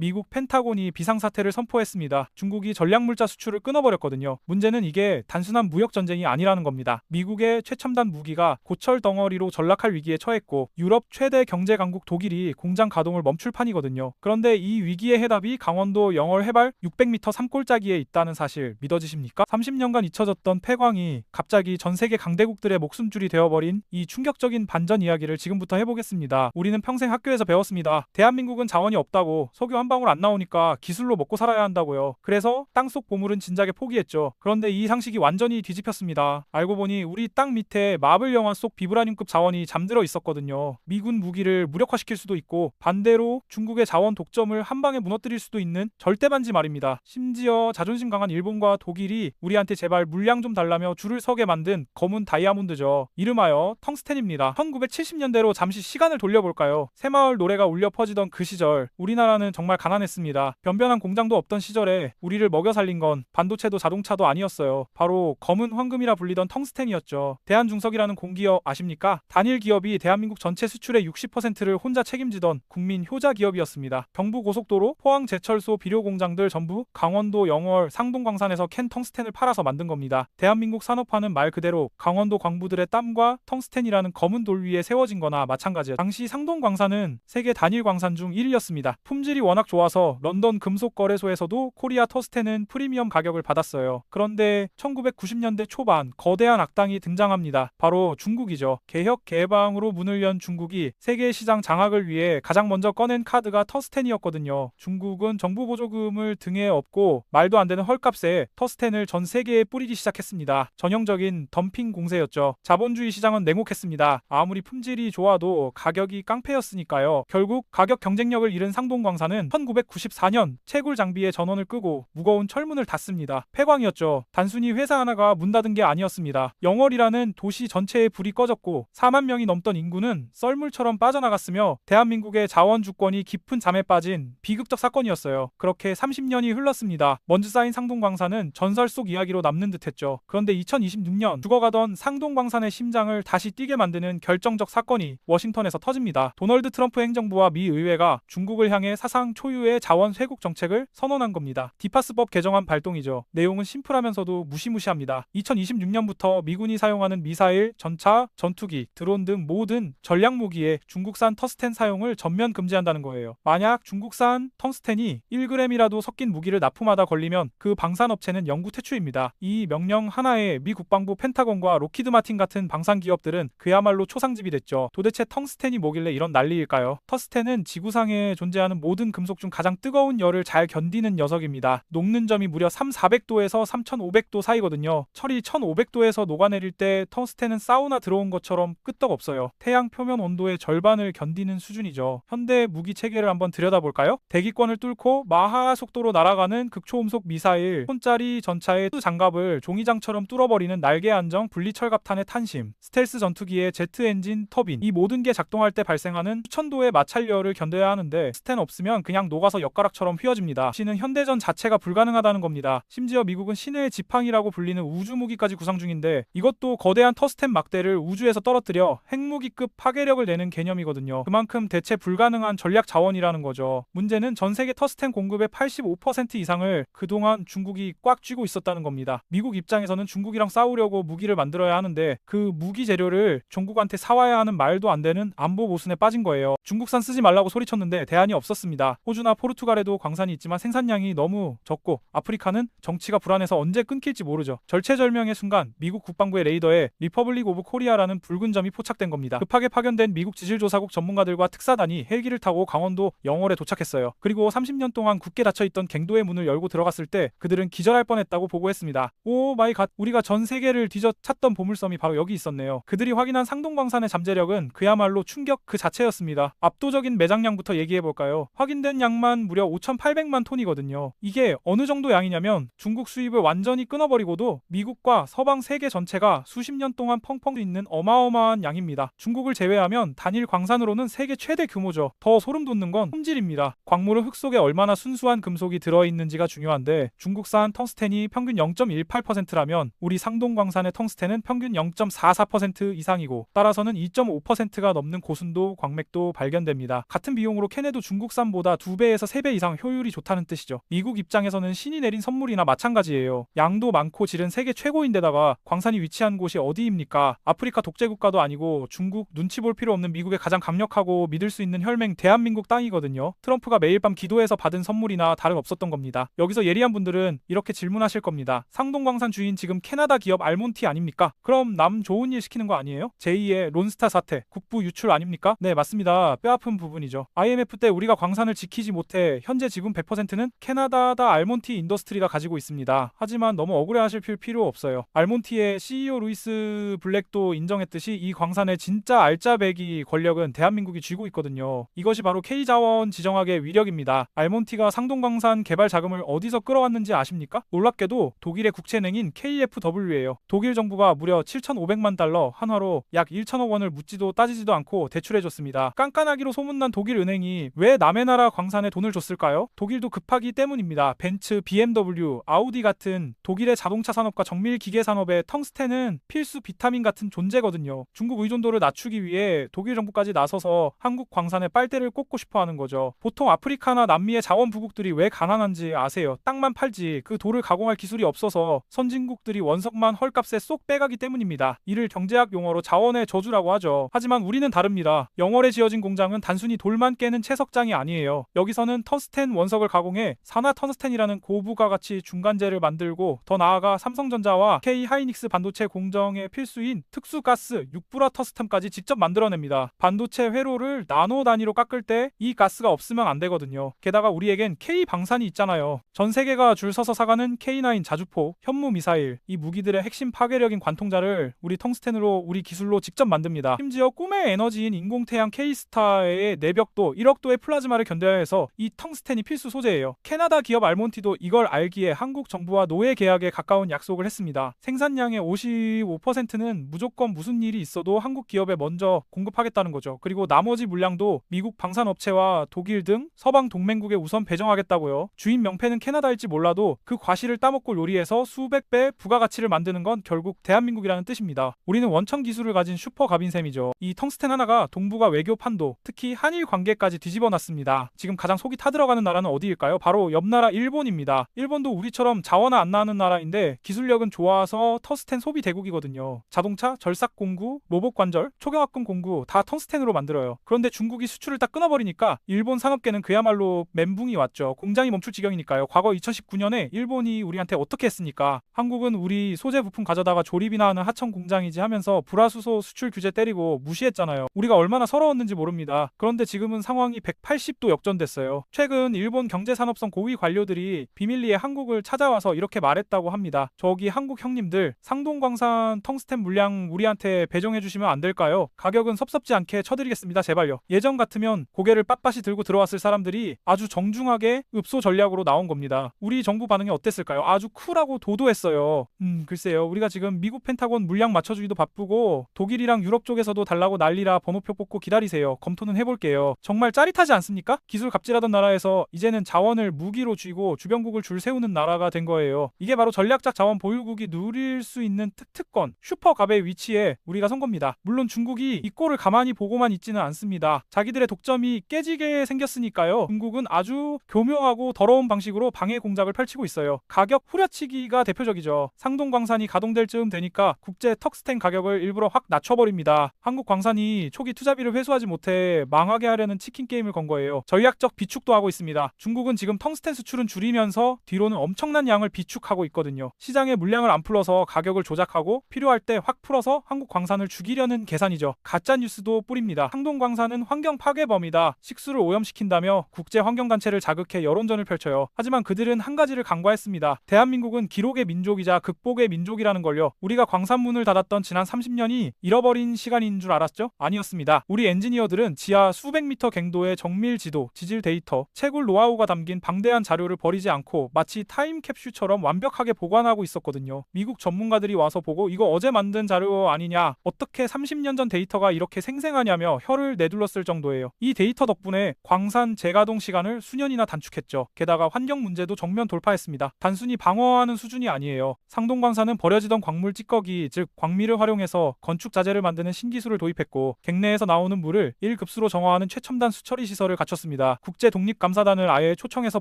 미국 펜타곤이 비상사태를 선포했습니다. 중국이 전략물자 수출을 끊어버렸거든요. 문제는 이게 단순한 무역전쟁이 아니라는 겁니다. 미국의 최첨단 무기가 고철 덩어리로 전락할 위기에 처했고 유럽 최대 경제 강국 독일이 공장 가동을 멈출 판이거든요. 그런데 이 위기의 해답이 강원도 영월 해발 600m 산골짜기에 있다는 사실 믿어지십니까? 30년간 잊혀졌던 폐광이 갑자기 전 세계 강대국들의 목숨줄이 되어버린 이 충격적인 반전 이야기를 지금부터 해보겠습니다. 우리는 평생 학교에서 배웠습니다. 대한민국은 자원이 없다고, 석유 한 방울 안 나오니까 기술로 먹고 살아야 한다고요. 그래서 땅속 보물은 진작에 포기했죠. 그런데 이 상식이 완전히 뒤집혔습니다. 알고 보니 우리 땅 밑에 마블 영화 속 비브라늄급 자원이 잠들어 있었거든요. 미군 무기를 무력화시킬 수도 있고 반대로 중국의 자원 독점을 한 방에 무너뜨릴 수도 있는 절대반지 말입니다. 심지어 자존심 강한 일본과 독일이 우리한테 제발 물량 좀 달라며 줄을 서게 만든 검은 다이아몬드죠. 이름하여 텅스텐입니다. 1970년대로 잠시 시간을 돌려볼까요? 새마을 노래가 울려 퍼지던 그 시절, 우리나라는 정말 가난했습니다. 변변한 공장도 없던 시절에 우리를 먹여 살린 건 반도체도 자동차도 아니었어요. 바로 검은 황금이라 불리던 텅스텐이었죠. 대한중석이라는 공기업 아십니까? 단일 기업이 대한민국 전체 수출의 60%를 혼자 책임지던 국민 효자 기업이었습니다. 경부고속도로, 포항제철소 비료공장들 전부 강원도 영월 상동광산에서 캔 텅스텐을 팔아서 만든 겁니다. 대한민국 산업화는 말 그대로 강원도 광부들의 땀과 텅스텐이라는 검은 돌 위에 세워진 거나 마찬가지였죠. 당시 상동광산은 세계 단일 광산 중 1위였습니다. 품질이 워낙 좋아서 런던 금속거래소에서도 코리아 텅스텐은 프리미엄 가격을 받았어요. 그런데 1990년대 초반 거대한 악당이 등장합니다. 바로 중국이죠. 개혁 개방으로 문을 연 중국이 세계 시장 장악을 위해 가장 먼저 꺼낸 카드가 텅스텐이었거든요. 중국은 정부 보조금을 등에 업고 말도 안 되는 헐값에 텅스텐을 전 세계에 뿌리기 시작했습니다. 전형적인 덤핑 공세였죠. 자본주의 시장은 냉혹했습니다. 아무리 품질이 좋아도 가격이 깡패였으니까요. 결국 가격 경쟁력을 잃은 상동광산은 1994년 채굴 장비의 전원을 끄고 무거운 철문을 닫습니다. 폐광이었죠. 단순히 회사 하나가 문 닫은 게 아니었습니다. 영월이라는 도시 전체의 불이 꺼졌고 4만 명이 넘던 인구는 썰물처럼 빠져나갔으며 대한민국의 자원 주권이 깊은 잠에 빠진 비극적 사건이었어요. 그렇게 30년이 흘렀습니다. 먼지 쌓인 상동광산은 전설 속 이야기로 남는 듯했죠. 그런데 2026년 죽어가던 상동광산의 심장을 다시 뛰게 만드는 결정적 사건이 워싱턴에서 터집니다. 도널드 트럼프 행정부와 미 의회가 중국을 향해 사상 초유의 자원 쇄국 정책을 선언한 겁니다. 디파스법 개정안 발동이죠. 내용은 심플하면서도 무시무시합니다. 2026년부터 미군이 사용하는 미사일, 전차, 전투기, 드론 등 모든 전략 무기에 중국산 텅스텐 사용을 전면 금지한다는 거예요. 만약 중국산 텅스텐이 1g이라도 섞인 무기를 납품하다 걸리면 그 방산업체는 영구 퇴출입니다. 이 명령 하나에 미 국방부 펜타곤과 로키드 마틴 같은 방산 기업들은 그야말로 초상집이 됐죠. 도대체 텅스텐이 뭐길래 이런 난리일까요? 텅스텐은 지구상에 존재하는 모든 금속 중 가장 뜨거운 열을 잘 견디는 녀석입니다. 녹는 점이 무려 3,400도에서 3,500도 사이거든요. 철이 1,500도에서 녹아내릴 때 텅스텐은 사우나 들어온 것처럼 끄떡없어요. 태양 표면 온도의 절반을 견디는 수준이죠. 현대 무기 체계를 한번 들여다볼까요? 대기권을 뚫고 마하 속도로 날아가는 극초음속 미사일, 손짜리 전차의 장갑을 종이장처럼 뚫어버리는 날개 안정 분리철갑탄의 탄심, 스텔스 전투기의 제트 엔진 터빈, 이 모든 게 작동할 때 발생하는 수천도의 마찰열을 견뎌야 하는데 스텐 없으면 그냥 녹아서 엿가락처럼 휘어집니다. 시는 현대전 자체가 불가능하다는 겁니다. 심지어 미국은 신의 지팡이라고 불리는 우주무기까지 구상 중인데 이것도 거대한 텅스텐 막대를 우주에서 떨어뜨려 핵무기급 파괴력을 내는 개념이거든요. 그만큼 대체 불가능한 전략 자원이라는 거죠. 문제는 전 세계 텅스텐 공급의 85% 이상을 그동안 중국이 꽉 쥐고 있었다는 겁니다. 미국 입장에서는 중국이랑 싸우려고 무기를 만들어야 하는데 그 무기 재료를 중국한테 사와야 하는 말도 안 되는 안보 모순에 빠진 거예요. 중국산 쓰지 말라고 소리쳤는데 대안이 없었습니다. 호주나 포르투갈에도 광산이 있지만 생산량이 너무 적고 아프리카는 정치가 불안해서 언제 끊길지 모르죠. 절체절명의 순간 미국 국방부의 레이더에 리퍼블릭 오브 코리아라는 붉은 점이 포착된 겁니다. 급하게 파견된 미국 지질조사국 전문가들과 특사단이 헬기를 타고 강원도 영월에 도착했어요. 그리고 30년 동안 굳게 닫혀있던 갱도의 문을 열고 들어갔을 때 그들은 기절할 뻔했다고 보고했습니다. 오 마이 갓, 우리가 전 세계를 뒤져 찾던 보물섬이 바로 여기 있었네요. 그들이 확인한 상동광산의 잠재력은 그야말로 충격 그 자체였습니다. 압도적인 매장량부터 얘기해볼까요? 확인된 양만 무려 5,800만 톤이거든요. 이게 어느 정도 양이냐면 중국 수입을 완전히 끊어버리고도 미국과 서방 세계 전체가 수십 년 동안 펑펑 있는 어마어마한 양입니다. 중국을 제외하면 단일 광산으로는 세계 최대 규모죠. 더 소름 돋는 건 품질입니다. 광물은 흙 속에 얼마나 순수한 금속이 들어있는지가 중요한데 중국산 텅스텐이 평균 0.18%라면 우리 상동광산의 텅스텐은 평균 0.44% 이상이고 따라서는 2.5%가 넘는 고순도 광맥도 발견됩니다. 같은 비용으로 캐내도 중국산보다 2배에서 3배 이상 효율이 좋다는 뜻이죠. 미국 입장에서는 신이 내린 선물이나 마찬가지예요. 양도 많고 질은 세계 최고인데다가 광산이 위치한 곳이 어디입니까? 아프리카 독재국가도 아니고 중국 눈치 볼 필요 없는 미국의 가장 강력하고 믿을 수 있는 혈맹 대한민국 땅이거든요. 트럼프가 매일 밤 기도해서 받은 선물이나 다름없었던 겁니다. 여기서 예리한 분들은 이렇게 질문하실 겁니다. 상동광산 주인 지금 캐나다 기업 알몬티 아닙니까? 그럼 남 좋은 일 시키는 거 아니에요? 제2의 론스타 사태, 국부 유출 아닙니까? 네, 맞습니다. 뼈아픈 부분이죠. IMF 때 우리가 광산을 지키지 못해 현재 지분 100%는 캐나다다 알몬티 인더스트리가 가지고 있습니다. 하지만 너무 억울해하실 필요 없어요. 알몬티의 CEO 루이스 블랙도 인정했듯이 이 광산의 진짜 알짜배기 권력은 대한민국이 쥐고 있거든요. 이것이 바로 K자원 지정학의 위력입니다. 알몬티가 상동광산 개발 자금을 어디서 끌어왔는지 아십니까? 놀랍게도 독일의 국채은행인 KfW예요. 독일 정부가 무려 7,500만 달러, 한화로 약 1천억 원을 묻지도 따지지도 않고 대출해줬습니다. 깐깐하기로 소문난 독일 은행이 왜 남의 나라 광산에 돈을 줬을까요? 독일도 급하기 때문입니다. 벤츠, BMW, 아우디 같은 독일의 자동차 산업과 정밀 기계 산업의 텅스텐은 필수 비타민 같은 존재거든요. 중국 의존도를 낮추기 위해 독일 정부까지 나서서 한국 광산에 빨대를 꽂고 싶어 하는 거죠. 보통 아프리카나 남미의 자원 부국들이 왜 가난한지 아세요? 땅만 팔지 그 돌을 가공할 기술이 없어서 선진국들이 원석만 헐값에 쏙 빼가기 때문입니다. 이를 경제학 용어로 자원의 저주라고 하죠. 하지만 우리는 다릅니다. 영월에 지어진 공장은 단순히 돌만 깨는 채석장이 아니에요. 여기서는 텅스텐 원석을 가공해 산화 텅스텐이라는 고부가 가치 중간재를 만들고 더 나아가 삼성전자와 K하이닉스 반도체 공정의 필수인 특수가스 6불화 텅스텐까지 직접 만들어냅니다. 반도체 회로를 나노 단위로 깎을 때 이 가스가 없으면 안 되거든요. 게다가 우리에겐 K방산이 있잖아요. 전 세계가 줄 서서 사가는 K9 자주포, 현무 미사일, 이 무기들의 핵심 파괴력인 관통자를 우리 텅스텐으로 우리 기술로 직접 만듭니다. 심지어 꿈의 에너지인 인공태양 K스타의 내벽도 1억도의 플라즈마를 견뎌야 해서 이 텅스텐이 필수 소재예요. 캐나다 기업 알몬티도 이걸 알기에 한국 정부와 노예 계약에 가까운 약속을 했습니다. 생산량의 55%는 무조건 무슨 일이 있어도 한국 기업에 먼저 공급하겠다는 거죠. 그리고 나머지 물량도 미국 방산업체와 독일 등 서방 동맹국에 우선 배정하겠다고요. 주인 명패는 캐나다일지 몰라도 그 과실을 따먹고 요리해서 수백 배 부가가치를 만드는 건 결국 대한민국이라는 뜻입니다. 우리는 원천 기술을 가진 슈퍼 갑인 셈이죠. 이 텅스텐 하나가 동북아 외교 판도, 특히 한일 관계까지 뒤집어놨습니다. 지금 가장 속이 타들어가는 나라는 어디일까요? 바로 옆 나라 일본입니다. 일본도 우리처럼 자원 안 나는 나라인데 기술력은 좋아서 텅스텐 소비 대국이거든요. 자동차, 절삭 공구, 로봇 관절, 초경합금 공구 다 텅스텐으로 만들어요. 그런데 중국이 수출을 딱 끊어버리니까 일본 산업계는 그야말로 멘붕이 왔죠. 공장이 멈출 지경이니까요. 과거 2019년에 일본이 우리한테 어떻게 했습니까? 한국은 우리 소재 부품 가져다가 조립이나 하는 하청 공장이지 하면서 불화수소 수출 규제 때리고 무시했잖아요. 우리가 얼마나 서러웠는지 모릅니다. 그런데 지금은 상황이 180도 역전됐어요. 최근 일본 경제산업성 고위 관료들이 비밀리에 한국을 찾아와서 이렇게 말했다고 합니다. 저기 한국 형님들, 상동광산 텅스텐 물량 우리한테 배정해 주시면 안 될까요? 가격은 섭섭지 않게 쳐드리겠습니다. 제발요. 예전 같으면 고개를 빳빳이 들고 들어왔을 사람들이 아주 정중하게 읍소 전략으로 나온 겁니다. 우리 정부 반응이 어땠을까요? 아주 쿨하고 도도했어요. 글쎄요. 우리가 지금 미국 펜타곤 물량 맞춰주기도 바쁘고 독일이랑 유럽 쪽에서도 달라고 난리라 번호표 뽑고 기다리세요. 검토는 해볼게요. 정말 짜릿하지 않습니까? 기술 갑질하던 나라에서 이제는 자원을 무기로 쥐고 주변국을 줄 세우는 나라가 된 거예요. 이게 바로 전략적 자원 보유국이 누릴 수 있는 특특권, 슈퍼갑의 위치에 우리가 선 겁니다. 물론 중국이 이 꼴을 가만히 보고만 있지는 않습니다. 자기들의 독점이 깨지게 생겼으니까요. 중국은 아주 교묘하고 더러운 방식으로 방해 공작을 펼치고 있어요. 가격 후려치기가 대표적이죠. 상동광산이 가동될 즈음 되니까 국제 턱스텐 가격을 일부러 확 낮춰버립니다. 한국 광산이 초기 투자비를 회수하지 못해 망하게 하려는 치킨 게임을 건 거예요. 전략적 비축도 하고 있습니다. 중국은 지금 텅스텐 수출은 줄이면서 뒤로는 엄청난 양을 비축하고 있거든요. 시장에 물량을 안 풀어서 가격을 조작하고 필요할 때 확 풀어서 한국 광산을 죽이려는 계산이죠. 가짜 뉴스도 뿌립니다. 상동광산은 환경 파괴범이다. 식수를 오염시킨다며 국제환경단체를 자극해 여론전을 펼쳐요. 하지만 그들은 한 가지를 간과했습니다. 대한민국은 기록의 민족이자 극복의 민족이라는 걸요. 우리가 광산문을 닫았던 지난 30년이 잃어버린 시간인 줄 알았죠? 아니었습니다. 우리 엔지니어들은 지하 수백 미터 갱도의 정밀 지도, 지질 데이터, 채굴 노하우가 담긴 방대한 자료를 버리지 않고 마치 타임캡슐처럼 완벽하게 보관하고 있었거든요. 미국 전문가들이 와서 보고 이거 어제 만든 자료 아니냐, 어떻게 30년 전 데이터가 이렇게 생생하냐며 혀를 내둘렀을 정도예요. 이 데이터 덕분에 광산 재가동 시간을 수년이나 단축했죠. 게다가 환경 문제도 정면 돌파했습니다. 단순히 방어하는 수준이 아니에요. 상동광산은 버려지던 광물 찌꺼기, 즉 광미를 활용해서 건축 자재를 만드는 신기술을 도입했고 갱내에서 나오는 물을 1급수로 정화하는 최첨단 수처리 시설을 갖췄습니다. 국제 독립감사단을 아예 초청해서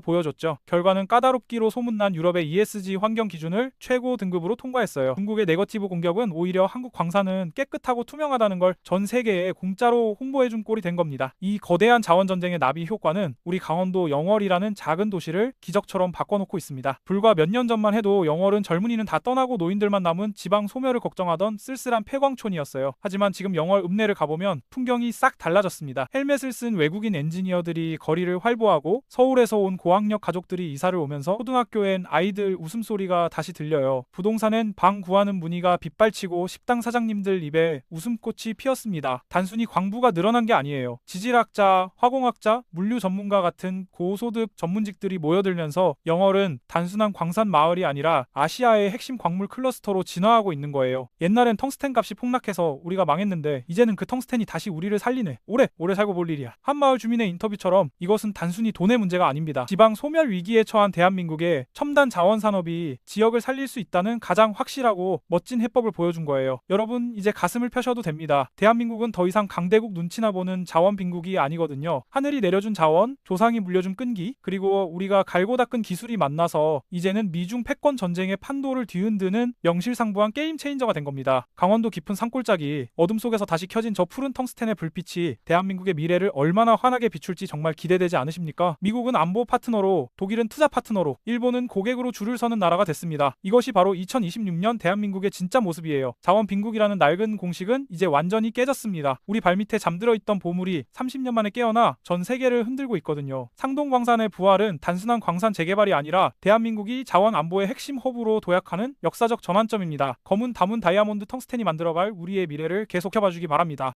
보여줬죠. 결과는 까다롭기로 소문난 유럽의 ESG 환경 기준을 최고 등급으로 통과했어요. 중국의 네거티브 공격은 오히려 한국 광산은 깨끗하고 투명하다는 걸 전 세계에 공짜로 홍보해준 꼴이 된 겁니다. 이 거대한 자원전쟁의 나비 효과는 우리 강원도 영월이라는 작은 도시를 기적처럼 바꿔놓고 있습니다. 불과 몇 년 전만 해도 영월은 젊은이는 다 떠나고 노인들만 남은 지방 소멸을 걱정하던 쓸쓸한 폐광촌이었어요. 하지만 지금 영월 읍내를 가보면 풍경이 싹 달라졌습니다. 헬멧을 쓴 외국인 엔지니어들이 거리를 활보하고 서울에서 온 고학력 가족들이 이사를 오면서 초등학교엔 아이들 웃음소리가 다시 들려요. 부동산엔 방 구하는 문의가 빗발치고 식당 사장님들 입에 웃음꽃이 피었습니다. 단순히 광부가 늘어난 게 아니에요. 지질학자, 화공학자, 물류 전문가 같은 고소득 전문직들이 모여들면서 영월은 단순한 광산 마을이 아니라 아시아의 핵심 광물 클러스터로 진화하고 있는 거예요. 옛날엔 텅스텐 값이 폭락해서 우리가 망했는데 이제는 그 텅스텐이 다시 우리를 살리네. 오래 살고 볼 일이야. 한 마을 주민의 인터뷰처럼 이것은 단순히 돈의 문제가 아닙니다. 지방 소멸 위기에 처한 대한민국의 첨단 자원 산업이 지역을 살릴 수 있다는 가장 확실하고 멋진 해법을 보여준 거예요. 여러분 이제 가슴을 펴셔도 됩니다. 대한민국은 더 이상 강대국 눈치나 보는 자원 빈국이 아니거든요. 하늘이 내려준 자원, 조상이 물려준 끈기, 그리고 우리가 갈고 닦은 기술이 만나서 이제는 미중 패권 전쟁의 판도를 뒤흔드는 명실상부한 게임 체인저가 된 겁니다. 강원도 깊은 산골짜기, 어둠 속에서 다시 켜진 저 푸른 텅스텐의 불빛이 대한민국의 미래를 얼마나 환하게 비출지 정말 기대되지 않으십니까? 미국은 안보 파트너로, 독일은 투자 파트너로, 일본은 고객으로 줄을 서는 나라가 됐습니다. 이것이 바로 2026년 대한민국의 진짜 모습이에요. 자원 빈국이라는 낡은 공식은 이제 완전히 깨졌습니다. 우리 발밑에 잠들어 있던 보물이 30년 만에 깨어나 전 세계를 흔들고 있거든요. 상동광산의 부활은 단순한 광산 재개발이 아니라 대한민국이 자원 안보의 핵심 허브로 도약하는 역사적 전환점입니다. 검은 다문 다이아몬드 텅스텐이 만들어갈 우리의 미래를 계속 켜봐주기 바랍니다.